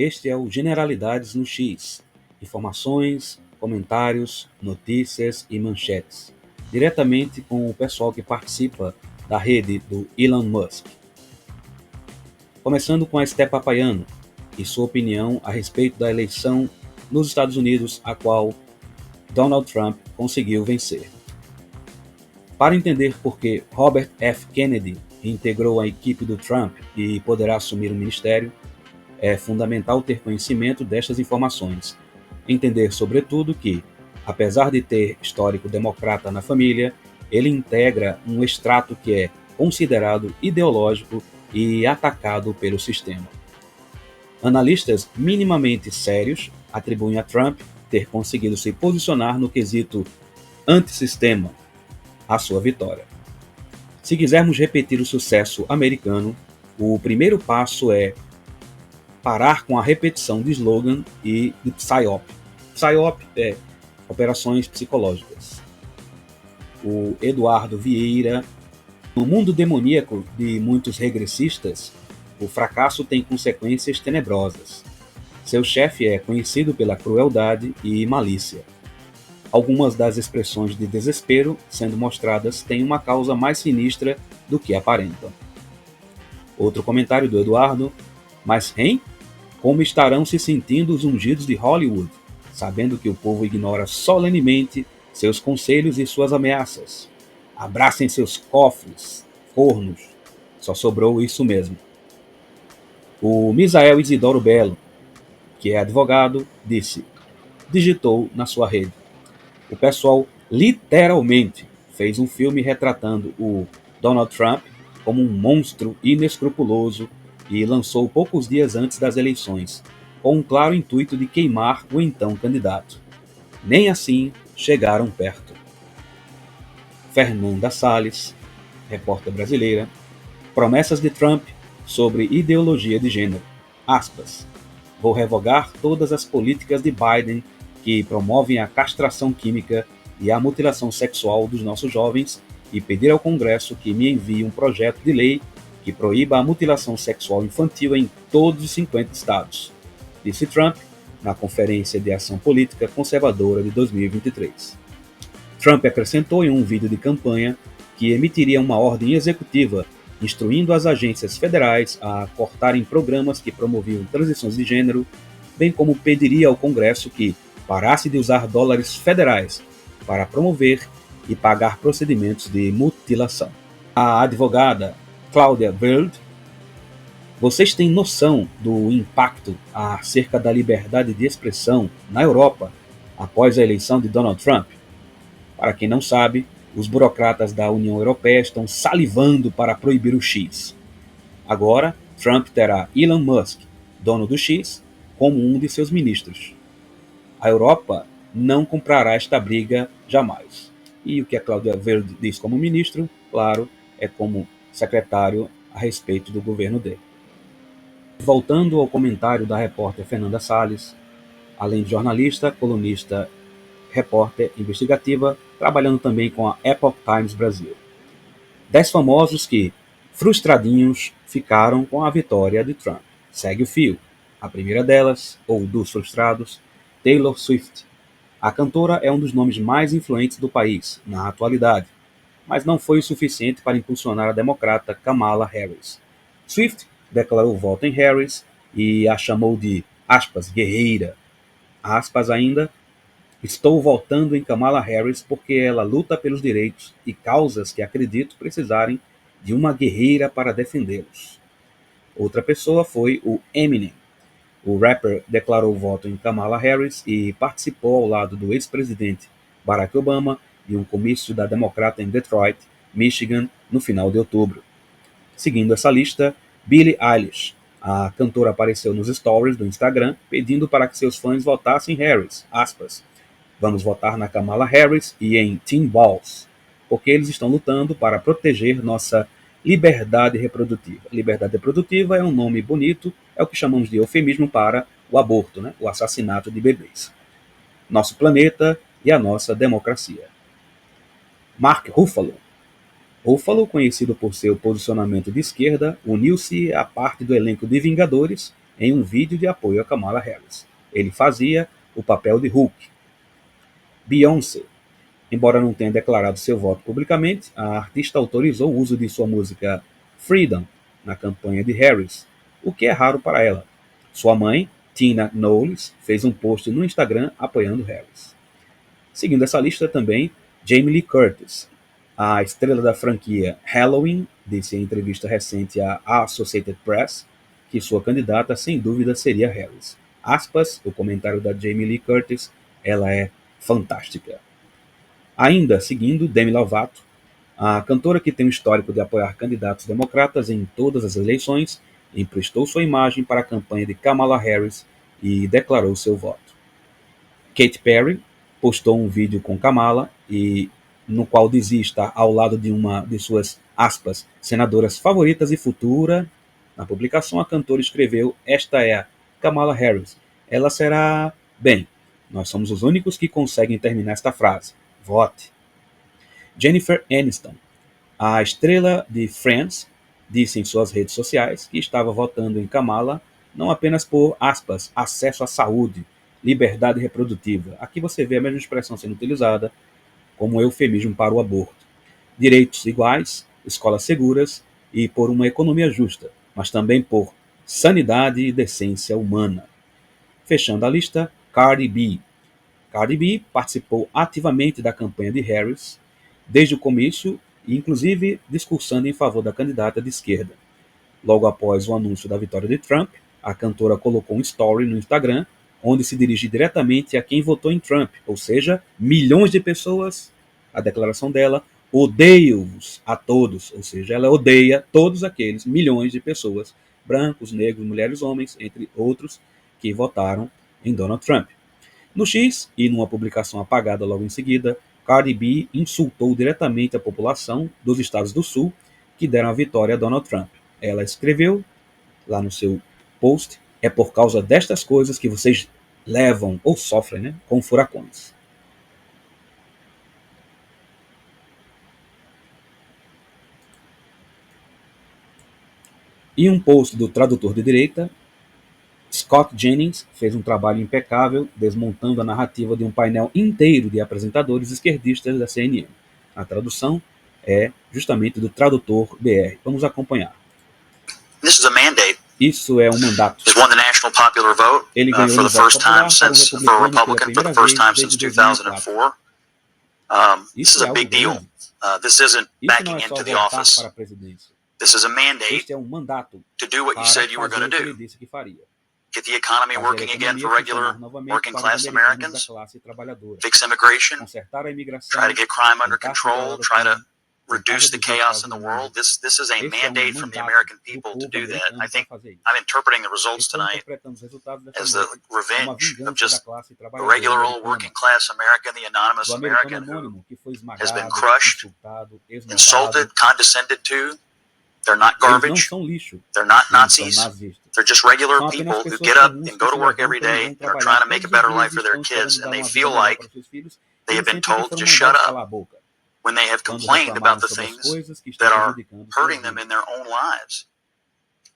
Este é o Generalidades no X. Informações, comentários, notícias e manchetes. Diretamente com o pessoal que participa da rede do Elon Musk. Começando com a Esté Papaiano e sua opinião a respeito da eleição nos Estados Unidos, a qual Donald Trump conseguiu vencer. Para entender por que Robert F. Kennedy integrou a equipe do Trump e poderá assumir o ministério, é fundamental ter conhecimento destas informações. Entender, sobretudo, que, apesar de ter histórico democrata na família, ele integra um extrato que é considerado ideológico e atacado pelo sistema. Analistas minimamente sérios atribuem a Trump ter conseguido se posicionar no quesito antissistema a sua vitória. Se quisermos repetir o sucesso americano, o primeiro passo é parar com a repetição de slogan e de PSYOP. PSYOP é operações psicológicas. O Eduardo Vieira, no mundo demoníaco de muitos regressistas, o fracasso tem consequências tenebrosas. Seu chefe é conhecido pela crueldade e malícia. Algumas das expressões de desespero sendo mostradas têm uma causa mais sinistra do que aparentam. Outro comentário do Eduardo: mas, hein? Como estarão se sentindo os ungidos de Hollywood, sabendo que o povo ignora solenemente seus conselhos e suas ameaças? Abracem seus cofres, fornos. Só sobrou isso mesmo. O Misael Isidoro Belo, que é advogado, digitou na sua rede: o pessoal literalmente fez um filme retratando o Donald Trump como um monstro inescrupuloso e lançou poucos dias antes das eleições, com um claro intuito de queimar o então candidato. Nem assim chegaram perto. Fernanda Salles, repórter brasileira: promessas de Trump sobre ideologia de gênero. Aspas. Vou revogar todas as políticas de Biden que promovem a castração química e a mutilação sexual dos nossos jovens e pedir ao Congresso que me envie um projeto de lei que proíba a mutilação sexual infantil em todos os 50 estados, disse Trump na Conferência de Ação Política Conservadora de 2023. Trump acrescentou em um vídeo de campanha que emitiria uma ordem executiva instruindo as agências federais a cortarem programas que promoviam transições de gênero, bem como pediria ao Congresso que parasse de usar dólares federais para promover e pagar procedimentos de mutilação. A advogada Cláudia Veld: vocês têm noção do impacto acerca da liberdade de expressão na Europa após a eleição de Donald Trump? Para quem não sabe, os burocratas da União Europeia estão salivando para proibir o X. Agora, Trump terá Elon Musk, dono do X, como um de seus ministros. A Europa não comprará esta briga jamais. E o que a Cláudia Verde diz como ministro, claro, é como secretário a respeito do governo dele. Voltando ao comentário da repórter Fernanda Salles, além de jornalista, colunista, repórter investigativa, trabalhando também com a Epoch Times Brasil. 10 famosos que, frustradinhos, ficaram com a vitória de Trump. Segue o fio. A primeira delas, ou dos frustrados, Taylor Swift. A cantora é um dos nomes mais influentes do país, na atualidade, mas não foi o suficiente para impulsionar a democrata Kamala Harris. Swift declarou voto em Harris e a chamou de, aspas, guerreira. Aspas ainda, estou votando em Kamala Harris porque ela luta pelos direitos e causas que acredito precisarem de uma guerreira para defendê-los. Outra pessoa foi o Eminem. O rapper declarou voto em Kamala Harris e participou ao lado do ex-presidente Barack Obama de um comício da democrata em Detroit, Michigan, no final de outubro. Seguindo essa lista, Billie Eilish. A cantora apareceu nos stories do Instagram pedindo para que seus fãs votassem em Harris. Aspas. Vamos votar na Kamala Harris e em Tim Walz, porque eles estão lutando para proteger nossa liberdade reprodutiva. Liberdade reprodutiva é um nome bonito, é o que chamamos de eufemismo para o aborto, né? O assassinato de bebês. Nosso planeta e a nossa democracia. Mark Ruffalo. Ruffalo, conhecido por seu posicionamento de esquerda, uniu-se à parte do elenco de Vingadores em um vídeo de apoio a Kamala Harris. Ele fazia o papel de Hulk. Beyoncé. Embora não tenha declarado seu voto publicamente, a artista autorizou o uso de sua música Freedom na campanha de Harris, o que é raro para ela. Sua mãe, Tina Knowles, fez um post no Instagram apoiando Harris. Seguindo essa lista também, Jamie Lee Curtis. A estrela da franquia Halloween disse em entrevista recente à Associated Press que sua candidata sem dúvida seria Harris. Aspas, o comentário da Jamie Lee Curtis, ela é fantástica. Ainda seguindo Demi Lovato, a cantora que tem o histórico de apoiar candidatos democratas em todas as eleições, emprestou sua imagem para a campanha de Kamala Harris e declarou seu voto. Katy Perry postou um vídeo com Kamala no qual dizia estar ao lado de uma de suas, aspas, senadoras favoritas e futura. Na publicação, a cantora escreveu: "Esta é a Kamala Harris. Ela será... Bem, nós somos os únicos que conseguem terminar esta frase. Vote." Jennifer Aniston, a estrela de Friends, disse em suas redes sociais que estava votando em Kamala não apenas por, aspas, acesso à saúde, liberdade reprodutiva. Aqui você vê a mesma expressão sendo utilizada como eufemismo para o aborto. Direitos iguais, escolas seguras e por uma economia justa, mas também por sanidade e decência humana. Fechando a lista, Cardi B. Cardi B participou ativamente da campanha de Harris desde o começo, inclusive discursando em favor da candidata de esquerda. Logo após o anúncio da vitória de Trump, a cantora colocou um story no Instagram, onde se dirige diretamente a quem votou em Trump, ou seja, milhões de pessoas. A declaração dela: "Odeio-vos a todos", ou seja, ela odeia todos aqueles milhões de pessoas, brancos, negros, mulheres, homens, entre outros, que votaram em Donald Trump. No X, e numa publicação apagada logo em seguida, Cardi B insultou diretamente a população dos estados do Sul que deram a vitória a Donald Trump. Ela escreveu lá no seu post: "É por causa destas coisas que vocês levam ou sofrem, né, com furacões." E um post do tradutor de direita, Scott Jennings, fez um trabalho impecável desmontando a narrativa de um painel inteiro de apresentadores esquerdistas da CNN. A tradução é justamente do tradutor BR. Vamos acompanhar. This is a mandate. Isso é um mandato. He's won the national popular vote for the first time since for a Republican for the first time since 2004. This is a big deal. This isn't backing into the office. This is a mandate to do what you said you were going to do. Get the economy working again for regular working class Americans, fix immigration, try to get crime under control, try to reduce the chaos in the world. This is a mandate from the American people to do that. I think I'm interpreting the results tonight as the revenge of just a regular old working class American, the anonymous American who has been crushed, insulted, condescended to. They're not garbage. They're not Nazis. They're just regular people who get up and go to work every day and are trying to make a better life for their kids, and they feel like they have been told to just shut up when they have complained about the things that are hurting them in their own lives.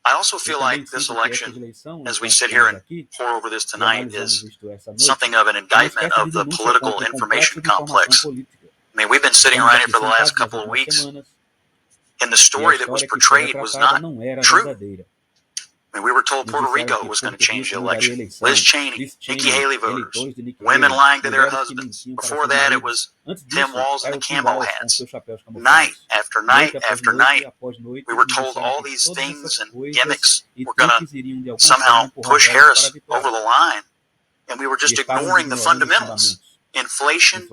I also feel like this election, as we sit here and pour over this tonight, is something of an indictment of the political information complex. I mean, we've been sitting around here for the last couple of weeks, and the story that was portrayed was not true. I mean, we were told Puerto Rico was going to change the election. Liz Cheney, Nikki Haley voters, women lying to their husbands. Before that, it was Tim Walz and the camo hats. Night after night after night, we were told all these things and gimmicks were going to somehow push Harris over the line, and we were just ignoring the fundamentals. Inflation,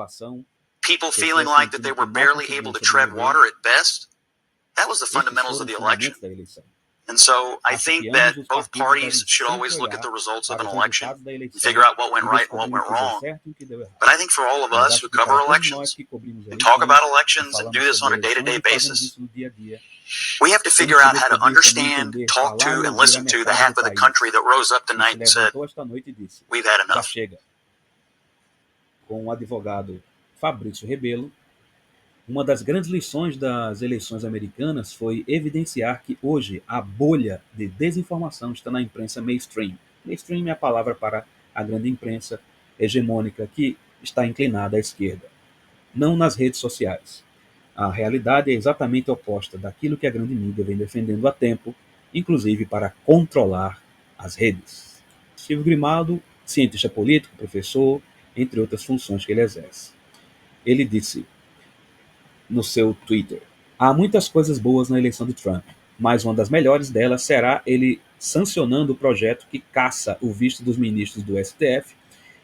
people feeling like that they were barely able to tread water at best. That was the fundamentals of the election. And so I think that both parties should always look at the results of an election and figure out what went right and what went wrong. But I think for all of us who cover elections and talk about elections and do this on a day-to-day basis, we have to figure out how to understand, talk to, and listen to the half of the country that rose up tonight and said, "We've had enough." Com o advogado Fabrício Rebelo, Uma das grandes lições das eleições americanas foi evidenciar que hoje a bolha de desinformação está na imprensa mainstream. Mainstream é a palavra para a grande imprensa hegemônica que está inclinada à esquerda, não nas redes sociais. A realidade é exatamente oposta daquilo que a grande mídia vem defendendo há tempo, inclusive para controlar as redes. Silvio Grimaldo, cientista político, professor, entre outras funções que ele exerce. Ele disse no seu Twitter: há muitas coisas boas na eleição de Trump, mas uma das melhores delas será ele sancionando o projeto que caça o visto dos ministros do STF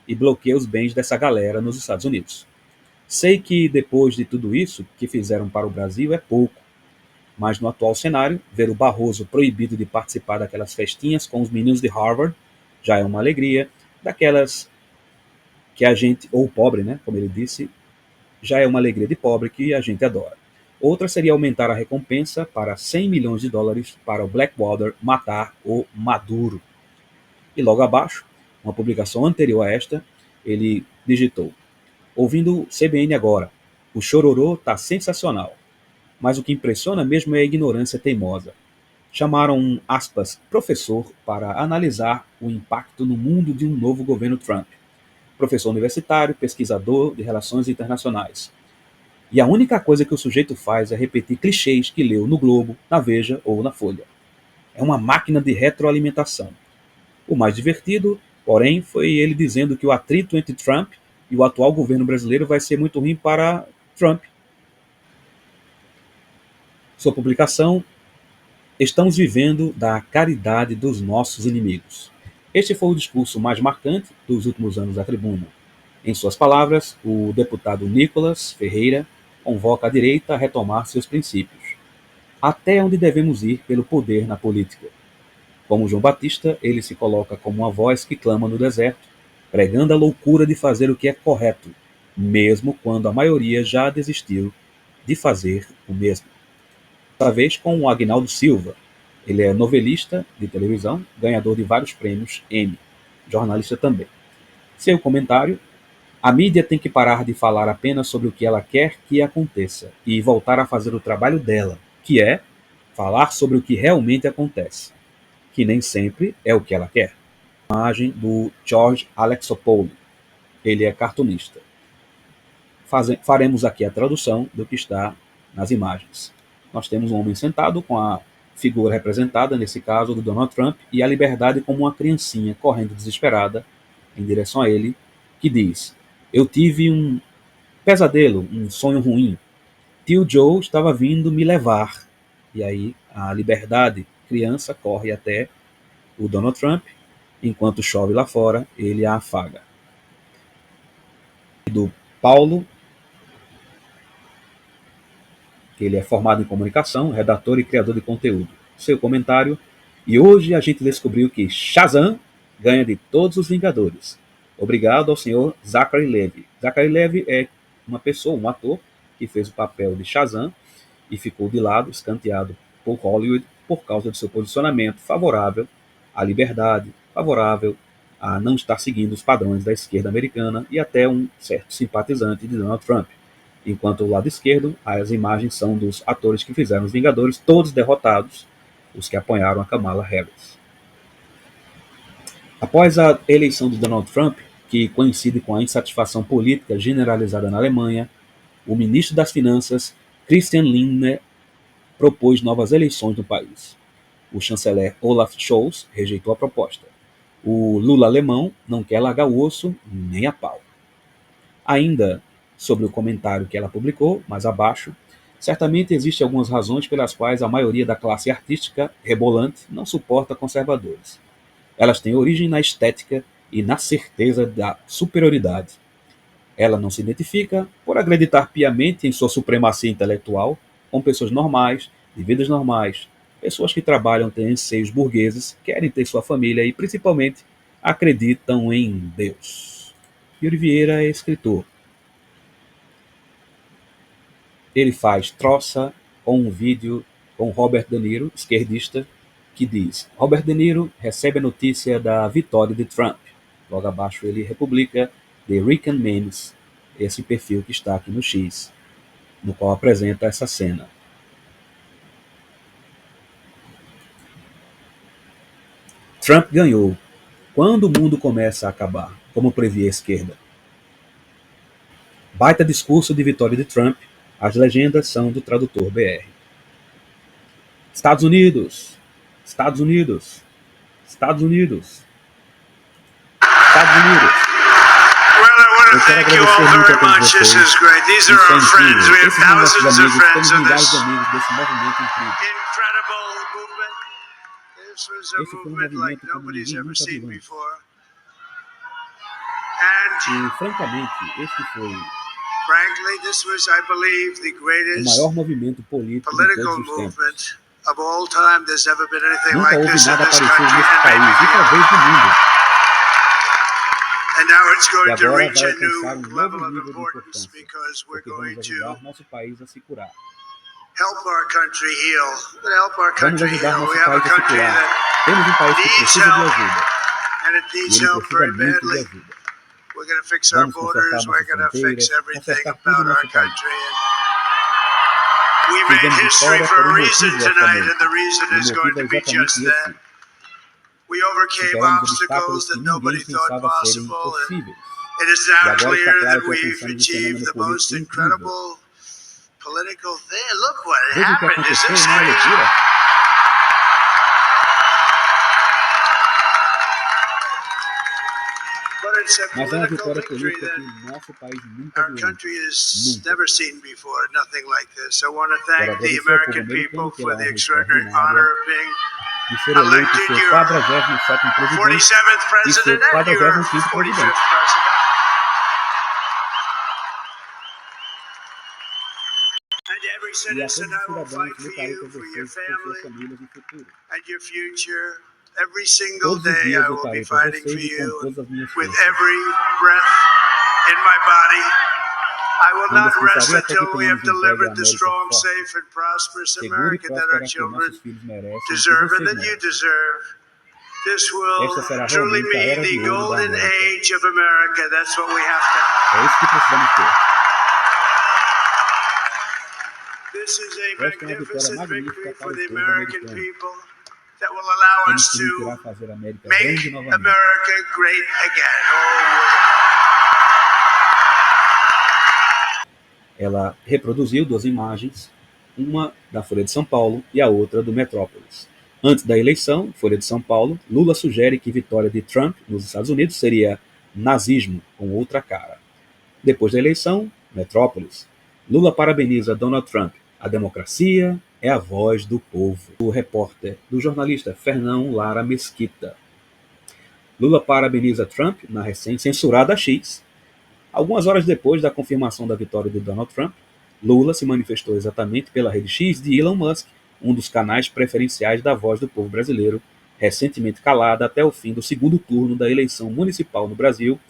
e bloqueia os bens dessa galera nos Estados Unidos. Sei que depois de tudo isso que fizeram para o Brasil é pouco, mas no atual cenário, ver o Barroso proibido de participar daquelas festinhas com os meninos de Harvard já é uma alegria, daquelas que a gente, ou pobre, né, como ele disse, já é uma alegria de pobre que a gente adora. Outra seria aumentar a recompensa para 100 milhões de dólares para o Blackwater matar o Maduro. E logo abaixo, uma publicação anterior a esta, ele digitou: ouvindo CBN agora, o chororô tá sensacional, mas o que impressiona mesmo é a ignorância teimosa. Chamaram um, aspas, professor para analisar o impacto no mundo de um novo governo Trump. Professor universitário, pesquisador de relações internacionais. E a única coisa que o sujeito faz é repetir clichês que leu no Globo, na Veja ou na Folha. É uma máquina de retroalimentação. O mais divertido, porém, foi ele dizendo que o atrito entre Trump e o atual governo brasileiro vai ser muito ruim para Trump. Sua publicação: estamos vivendo da caridade dos nossos inimigos. Este foi o discurso mais marcante dos últimos anos da tribuna. Em suas palavras, o deputado Nicolas Ferreira convoca a direita a retomar seus princípios. Até onde devemos ir pelo poder na política? Como João Batista, ele se coloca como uma voz que clama no deserto, pregando a loucura de fazer o que é correto, mesmo quando a maioria já desistiu de fazer o mesmo. Dessa vez com o Agnaldo Silva. Ele é novelista de televisão, ganhador de vários prêmios Emmy, jornalista também. Seu comentário: a mídia tem que parar de falar apenas sobre o que ela quer que aconteça e voltar a fazer o trabalho dela, que é falar sobre o que realmente acontece, que nem sempre é o que ela quer. Imagem do George Alexopoulos. Ele é cartunista. Faremos aqui a tradução do que está nas imagens. Nós temos um homem sentado com a figura representada, nesse caso, do Donald Trump, e a liberdade como uma criancinha correndo desesperada em direção a ele, que diz: eu tive um pesadelo, um sonho ruim. Tio Joe estava vindo me levar. E aí a liberdade, criança, corre até o Donald Trump, enquanto chove lá fora, ele a afaga. Do Paulo, que ele é formado em comunicação, redator e criador de conteúdo. Seu comentário: e hoje a gente descobriu que Shazam ganha de todos os Vingadores. Obrigado ao senhor Zachary Levi. Zachary Levi é uma pessoa, um ator, que fez o papel de Shazam e ficou de lado, escanteado por Hollywood, por causa do seu posicionamento favorável à liberdade, favorável a não estar seguindo os padrões da esquerda americana e até um certo simpatizante de Donald Trump. Enquanto o lado esquerdo, as imagens são dos atores que fizeram os Vingadores, todos derrotados, os que apoiaram a Kamala Harris. Após a eleição de Donald Trump, que coincide com a insatisfação política generalizada na Alemanha, o ministro das Finanças, Christian Lindner, propôs novas eleições no país. O chanceler Olaf Scholz rejeitou a proposta. O Lula alemão não quer largar o osso nem a pau. Ainda sobre o comentário que ela publicou, mais abaixo, certamente existem algumas razões pelas quais a maioria da classe artística rebolante não suporta conservadores. Elas têm origem na estética e na certeza da superioridade. Ela não se identifica por acreditar piamente em sua supremacia intelectual com pessoas normais, de vidas normais, pessoas que trabalham, têm anseios burgueses, querem ter sua família e, principalmente, acreditam em Deus. Yuri Vieira é escritor. Ele faz troça com um vídeo com Robert De Niro, esquerdista, que diz: Robert De Niro recebe a notícia da vitória de Trump. Logo abaixo ele republica The Rick and Mendes, esse perfil que está aqui no X. no qual apresenta essa cena. Trump ganhou. Quando o mundo começa a acabar, como previa a esquerda. Baita discurso de vitória de Trump. As legendas são do tradutor BR. Estados Unidos, Estados Unidos, Estados Unidos, Estados Unidos. Eu quero agradecer muito a todos vocês. Isso é incrível. Esses são nossos amigos, temos milhares de amigos desse movimento incrível. Esse foi um movimento como ninguém nunca viu antes. E, francamente, este foi o maior movimento político de todos os tempos. Nunca houve nada parecido nesse país e talvez no mundo. E agora vai alcançar um novo nível de importância, porque vamos ajudar nosso país a se curar. Vamos ajudar nosso país a se curar. Temos um país que precisa de ajuda. E ele precisa muito de ajuda. Vamos consertar nossas fronteiras, consertar tudo no nosso país. Fizemos história por um motivo esta noite. E o motivo é exatamente esse. Superamos obstáculos que ninguém pensava serem impossíveis. E agora está claro que alcançamos um fenômeno político incrível. Veja o que aconteceu, não é loucura? Mas é uma vitória política que o nosso país nunca viu antes. Nunca. Quero agradecer ao povo americano pela honra extraordinária de ser eleito seu 47º presidente e seu 45º presidente. E a todos os cidadãos lutarei por vocês, por suas famílias e futuro. Todos os dias lutarei por vocês e com todas as minhas forças. Não descansarei até que tenhamos entregue a América forte, segura e próspera que nossos filhos merecem e vocês merecem. Esta será realmente a era de ouro da América. É isso que precisamos ter. Esta é uma vitória magnífica para o povo americano. Temos que nos tirar fazer a América grande novamente. Ela reproduziu duas imagens, uma da Folha de São Paulo e a outra do Metrópolis. Antes da eleição, Folha de São Paulo, Lula sugere que vitória de Trump nos Estados Unidos seria nazismo com outra cara. Depois da eleição, Metrópolis, Lula parabeniza Donald Trump. A democracia é a voz do povo. O repórter do jornalista Fernão Lara Mesquita. Lula parabeniza Trump na recém-censurada X. Algumas horas depois da confirmação da vitória de Donald Trump, Lula se manifestou exatamente pela rede X de Elon Musk, um dos canais preferenciais da voz do povo brasileiro, recentemente calada até o fim do segundo turno da eleição municipal no Brasil,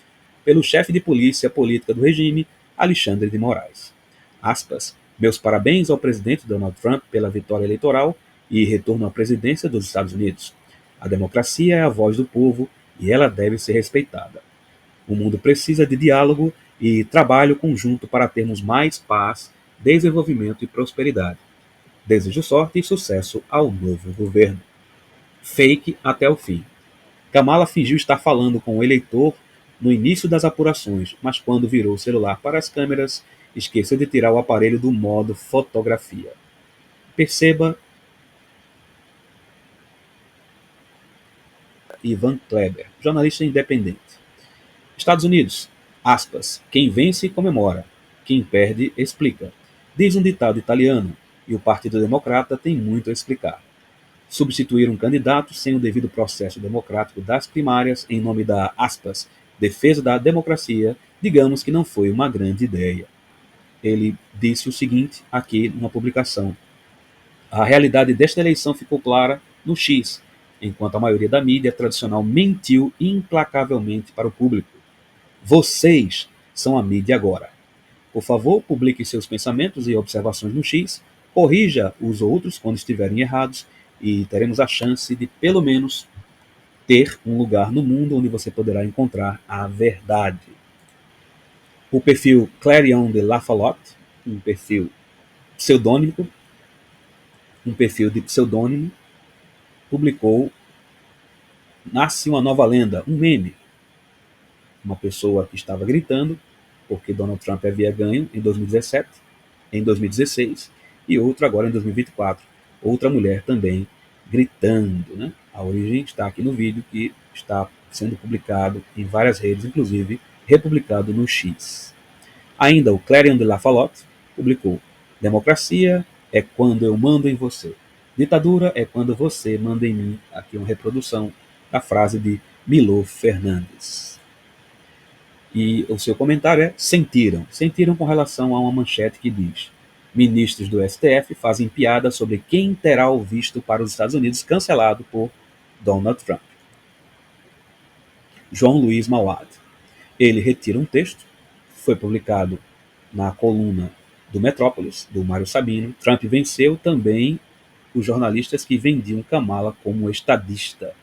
pelo chefe de polícia política do regime, Alexandre de Moraes. Aspas. Meus parabéns ao presidente Donald Trump pela vitória eleitoral e retorno à presidência dos Estados Unidos. A democracia é a voz do povo e ela deve ser respeitada. O mundo precisa de diálogo e trabalho conjunto para termos mais paz, desenvolvimento e prosperidade. Desejo sorte e sucesso ao novo governo. Fake até o fim. Kamala fingiu estar falando com o eleitor no início das apurações, mas quando virou o celular para as câmeras, esqueceu de tirar o aparelho do modo fotografia. Perceba Ivan Kleber, jornalista independente. Estados Unidos, aspas, quem vence comemora, quem perde explica. Diz um ditado italiano, e o Partido Democrata tem muito a explicar. Substituir um candidato sem o devido processo democrático das primárias em nome da, aspas, defesa da democracia, digamos que não foi uma grande ideia. Ele disse o seguinte aqui numa publicação. A realidade desta eleição ficou clara no X, enquanto a maioria da mídia tradicional mentiu implacavelmente para o público. Vocês são a mídia agora. Por favor, publique seus pensamentos e observações no X, corrija os outros quando estiverem errados e teremos a chance de, pelo menos, ter um lugar no mundo onde você poderá encontrar a verdade. O perfil Clarion de Lafayette, um perfil pseudônimo, um perfil de pseudônimo, publicou "Nasce uma nova lenda", um meme. Uma pessoa que estava gritando porque Donald Trump havia ganho em 2017, em 2016 e outro agora em 2024. Outra mulher também gritando, né? A origem está aqui no vídeo que está sendo publicado em várias redes, inclusive republicado no X. Ainda o Clarion de La Falotte publicou: "Democracia é quando eu mando em você. Ditadura é quando você manda em mim." Aqui uma reprodução da frase de Milo Fernandes. E o seu comentário é: sentiram. Sentiram com relação a uma manchete que diz: "Ministros do STF fazem piada sobre quem terá o visto para os Estados Unidos cancelado por Donald Trump." João Luiz Mauad. Ele retira um texto, foi publicado na coluna do Metrópolis, do Mário Sabino. Trump venceu também os jornalistas que vendiam Kamala como estadista.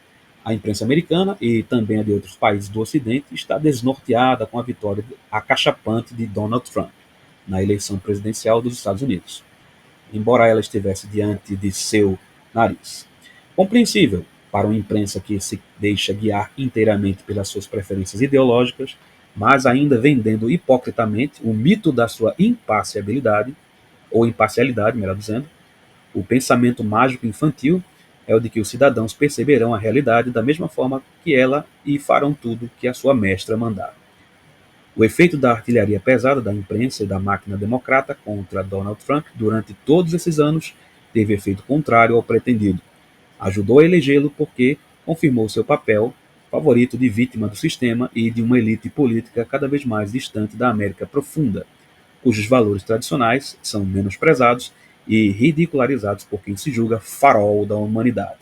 A imprensa americana e também a de outros países do Ocidente está desnorteada com a vitória acachapante de Donald Trump na eleição presidencial dos Estados Unidos, embora ela estivesse diante de seu nariz. Compreensível para uma imprensa que se deixa guiar inteiramente pelas suas preferências ideológicas, mas ainda vendendo hipocritamente o mito da sua imparcialidade, ou imparcialidade, melhor dizendo. O pensamento mágico infantil é o de que os cidadãos perceberão a realidade da mesma forma que ela e farão tudo que a sua mestra mandar. O efeito da artilharia pesada da imprensa e da máquina democrata contra Donald Trump durante todos esses anos teve efeito contrário ao pretendido. Ajudou a elegê-lo porque confirmou seu papel favorito de vítima do sistema e de uma elite política cada vez mais distante da América profunda, cujos valores tradicionais são menosprezados e ridicularizados por quem se julga farol da humanidade,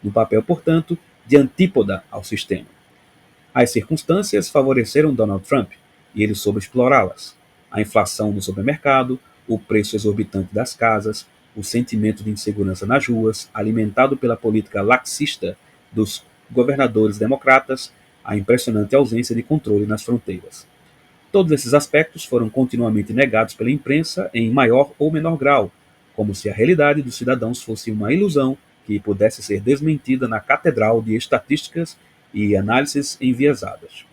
no papel, portanto, de antípoda ao sistema. As circunstâncias favoreceram Donald Trump e ele soube explorá-las. A inflação no supermercado, o preço exorbitante das casas, o sentimento de insegurança nas ruas, alimentado pela política laxista dos governadores democratas, a impressionante ausência de controle nas fronteiras. Todos esses aspectos foram continuamente negados pela imprensa em maior ou menor grau, como se a realidade dos cidadãos fosse uma ilusão que pudesse ser desmentida na catedral de estatísticas e análises enviesadas.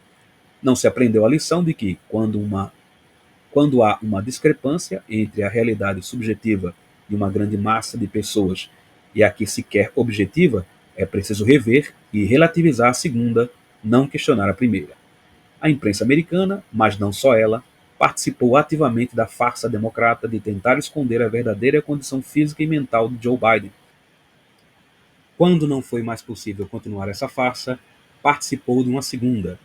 Não se aprendeu a lição de que, quando há uma discrepância entre a realidade subjetiva de uma grande massa de pessoas e a que se quer objetiva, é preciso rever e relativizar a segunda, não questionar a primeira. A imprensa americana, mas não só ela, participou ativamente da farsa democrata de tentar esconder a verdadeira condição física e mental de Joe Biden. Quando não foi mais possível continuar essa farsa, participou de uma segunda,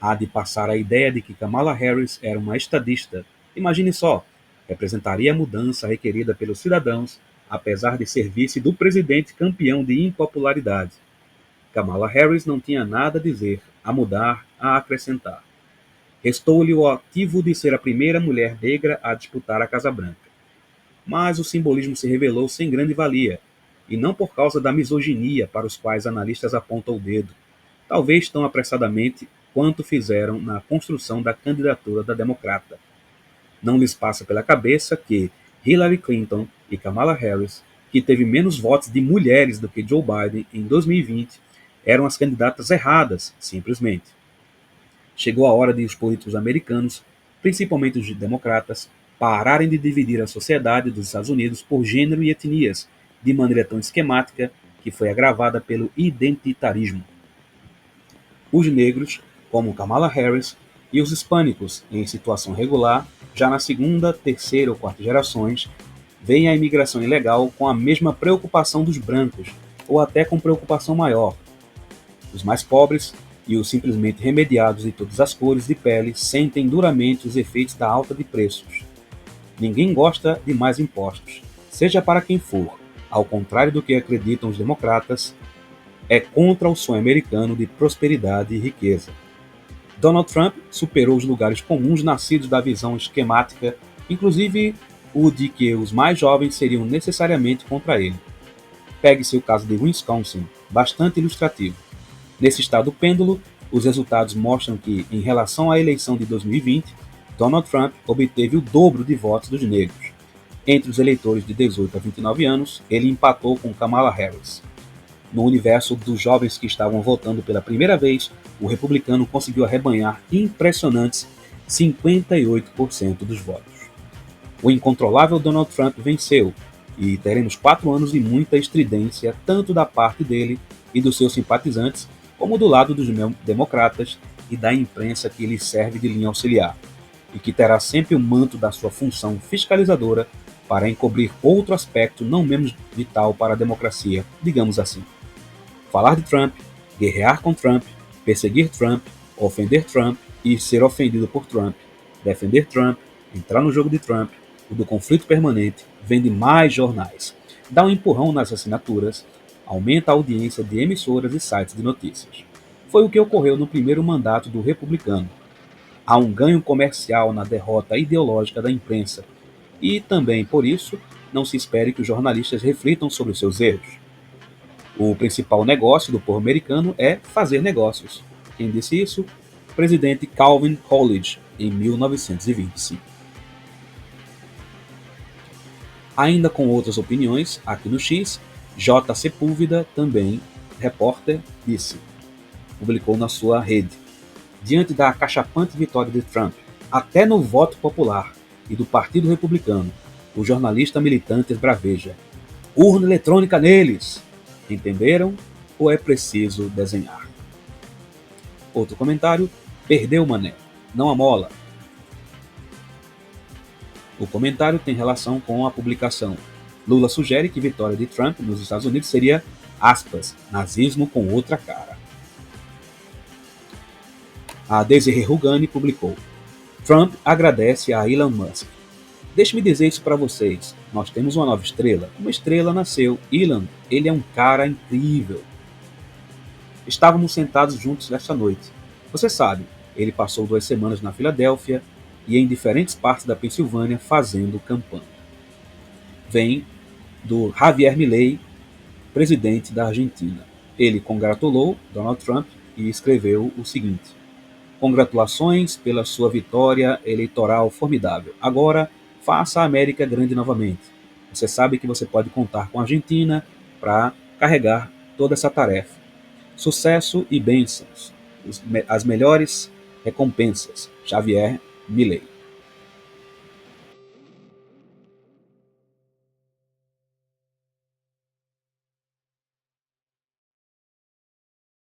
a de passar a ideia de que Kamala Harris era uma estadista. Imagine só, representaria a mudança requerida pelos cidadãos, apesar de ser vice do presidente campeão de impopularidade. Kamala Harris não tinha nada a dizer, a mudar, a acrescentar. Restou-lhe o ativo de ser a primeira mulher negra a disputar a Casa Branca. Mas o simbolismo se revelou sem grande valia, e não por causa da misoginia para os quais analistas apontam o dedo, talvez tão apressadamente quanto fizeram na construção da candidatura da democrata. Não lhes passa pela cabeça que Hillary Clinton e Kamala Harris, que teve menos votos de mulheres do que Joe Biden em 2020, eram as candidatas erradas, simplesmente. Chegou a hora de os políticos americanos, principalmente os democratas, pararem de dividir a sociedade dos Estados Unidos por gênero e etnias, de maneira tão esquemática que foi agravada pelo identitarismo. Os negros, como Kamala Harris, e os hispânicos, em situação regular, já na segunda, terceira ou quarta gerações, veem a imigração ilegal com a mesma preocupação dos brancos, ou até com preocupação maior. Os mais pobres e os simplesmente remediados de todas as cores de pele sentem duramente os efeitos da alta de preços. Ninguém gosta de mais impostos, seja para quem for. Ao contrário do que acreditam os democratas, é contra o sonho americano de prosperidade e riqueza. Donald Trump superou os lugares comuns nascidos da visão esquemática, inclusive o de que os mais jovens seriam necessariamente contra ele. Pegue-se o caso de Wisconsin, bastante ilustrativo. Nesse estado pêndulo, os resultados mostram que, em relação à eleição de 2020, Donald Trump obteve o dobro de votos dos negros. Entre os eleitores de 18 a 29 anos, ele empatou com Kamala Harris. No universo dos jovens que estavam votando pela primeira vez, o republicano conseguiu arrebanhar impressionantes 58% dos votos. O incontrolável Donald Trump venceu, e teremos 4 anos de muita estridência, tanto da parte dele e dos seus simpatizantes, como do lado dos democratas e da imprensa que lhe serve de linha auxiliar, e que terá sempre o manto da sua função fiscalizadora para encobrir outro aspecto não menos vital para a democracia, digamos assim. Falar de Trump, guerrear com Trump, perseguir Trump, ofender Trump e ser ofendido por Trump, defender Trump, entrar no jogo de Trump, o do conflito permanente, vende mais jornais, dá um empurrão nas assinaturas, aumenta a audiência de emissoras e sites de notícias. Foi o que ocorreu no primeiro mandato do republicano. Há um ganho comercial na derrota ideológica da imprensa e também, por isso, não se espere que os jornalistas reflitam sobre os seus erros. O principal negócio do povo americano é fazer negócios. Quem disse isso? O presidente Calvin Coolidge, em 1925. Ainda com outras opiniões, aqui no X, J. Sepúlveda, também repórter, publicou na sua rede: diante da acachapante vitória de Trump, até no voto popular e do Partido Republicano, o jornalista militante esbraveja: urna eletrônica neles! Entenderam? Ou é preciso desenhar? Outro comentário: perdeu mané, não amola. O comentário tem relação com a publicação. Lula sugere que vitória de Trump nos Estados Unidos seria, aspas, nazismo com outra cara. A Desiree Rugani publicou: Trump agradece a Elon Musk. Deixe-me dizer isso para vocês. Nós temos uma nova estrela. Uma estrela nasceu. Elon, ele é um cara incrível. Estávamos sentados juntos nesta noite. Você sabe, ele passou 2 semanas na Filadélfia e em diferentes partes da Pensilvânia fazendo campanha. Vem do Javier Milei, presidente da Argentina. Ele congratulou Donald Trump e escreveu o seguinte: congratulações pela sua vitória eleitoral formidável. Agora, faça a América grande novamente. Você sabe que você pode contar com a Argentina para carregar toda essa tarefa. Sucesso e bênçãos. As melhores recompensas. Javier Milei.